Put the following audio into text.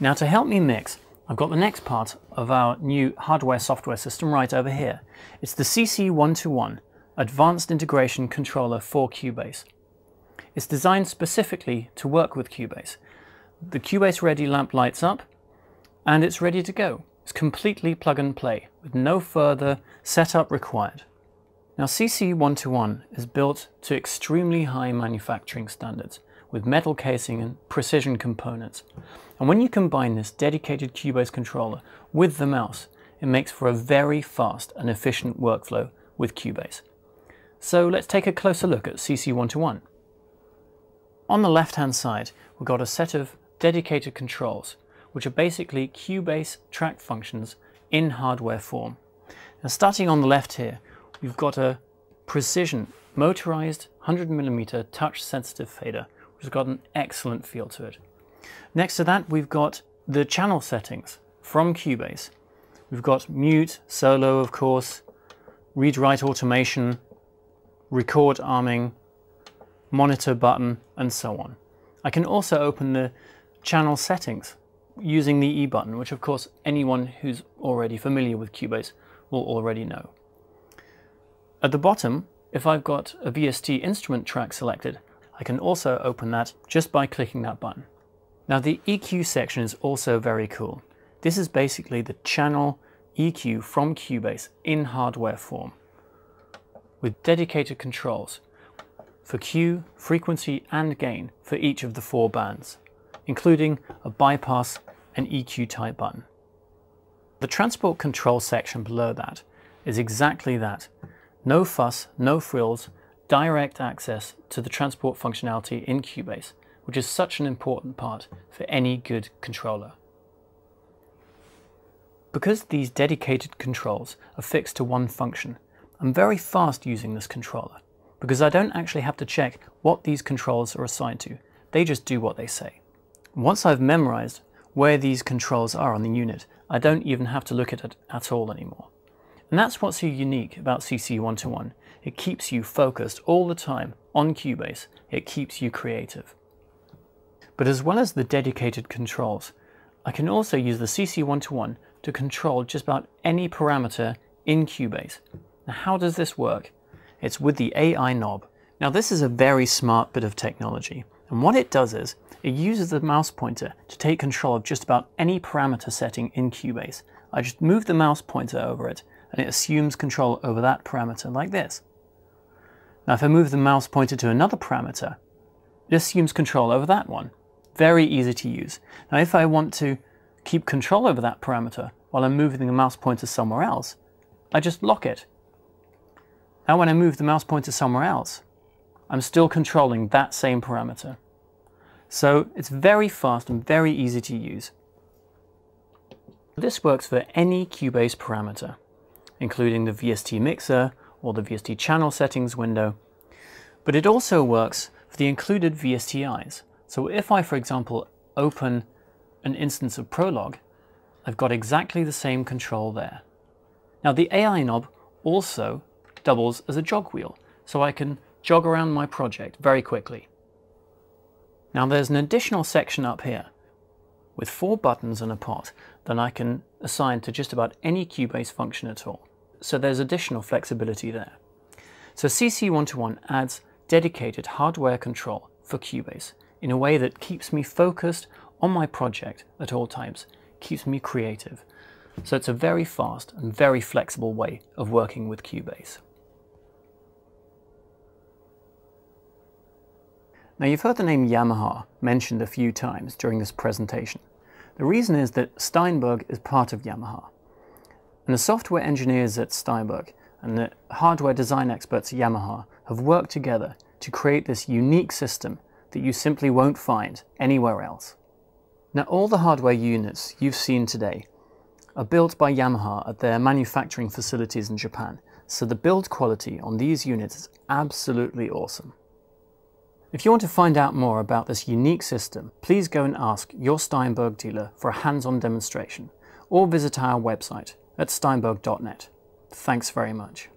Now to help me mix, I've got the next part of our new hardware-software system right over here. It's the CC121 Advanced Integration Controller for Cubase. It's designed specifically to work with Cubase. The Cubase Ready lamp lights up and it's ready to go. It's completely plug and play with no further setup required. Now CC121 is built to extremely high manufacturing standards with metal casing and precision components. And when you combine this dedicated Cubase controller with the mouse, it makes for a very fast and efficient workflow with Cubase. So let's take a closer look at CC121. On the left-hand side, we've got a set of dedicated controls, which are basically Cubase track functions in hardware form. Now starting on the left here, we've got a precision motorized 100mm touch sensitive fader, which has got an excellent feel to it. Next to that, we've got the channel settings from Cubase. We've got mute, solo of course, read-write automation, record arming, monitor button, and so on. I can also open the channel settings using the E button, which of course anyone who's already familiar with Cubase will already know. At the bottom, if I've got a VST instrument track selected, I can also open that just by clicking that button. Now the EQ section is also very cool. This is basically the channel EQ from Cubase in hardware form, with dedicated controls for Q, frequency and gain for each of the 4 bands, including a bypass and EQ type button. The transport control section below that is exactly that. No fuss, no frills, direct access to the transport functionality in Cubase, which is such an important part for any good controller. Because these dedicated controls are fixed to one function, I'm very fast using this controller, because I don't actually have to check what these controls are assigned to. They just do what they say. Once I've memorized where these controls are on the unit, I don't even have to look at it at all anymore. And that's what's so unique about CC121. It keeps you focused all the time on Cubase. It keeps you creative. But as well as the dedicated controls, I can also use the CC121 to control just about any parameter in Cubase. Now how does this work? It's with the AI knob. Now this is a very smart bit of technology, and what it does is it uses the mouse pointer to take control of just about any parameter setting in Cubase. I just move the mouse pointer over it and it assumes control over that parameter like this. Now if I move the mouse pointer to another parameter, it assumes control over that one. Very easy to use. Now if I want to keep control over that parameter while I'm moving the mouse pointer somewhere else, I just lock it. Now when I move the mouse pointer somewhere else, I'm still controlling that same parameter. So it's very fast and very easy to use. This works for any Cubase parameter, including the VST mixer or the VST channel settings window. But it also works for the included VSTIs. So if I, for example, open an instance of Prologue, I've got exactly the same control there. Now the AI knob also doubles as a jog wheel, so I can jog around my project very quickly. Now there's an additional section up here with 4 buttons and a pot that I can assign to just about any Cubase function at all. So there's additional flexibility there. So CC121 adds dedicated hardware control for Cubase in a way that keeps me focused on my project at all times, keeps me creative. So it's a very fast and very flexible way of working with Cubase. Now you've heard the name Yamaha mentioned a few times during this presentation. The reason is that Steinberg is part of Yamaha. And the software engineers at Steinberg and the hardware design experts at Yamaha have worked together to create this unique system that you simply won't find anywhere else. Now all the hardware units you've seen today are built by Yamaha at their manufacturing facilities in Japan, so the build quality on these units is absolutely awesome. If you want to find out more about this unique system, please go and ask your Steinberg dealer for a hands-on demonstration, or visit our website at steinberg.net. Thanks very much.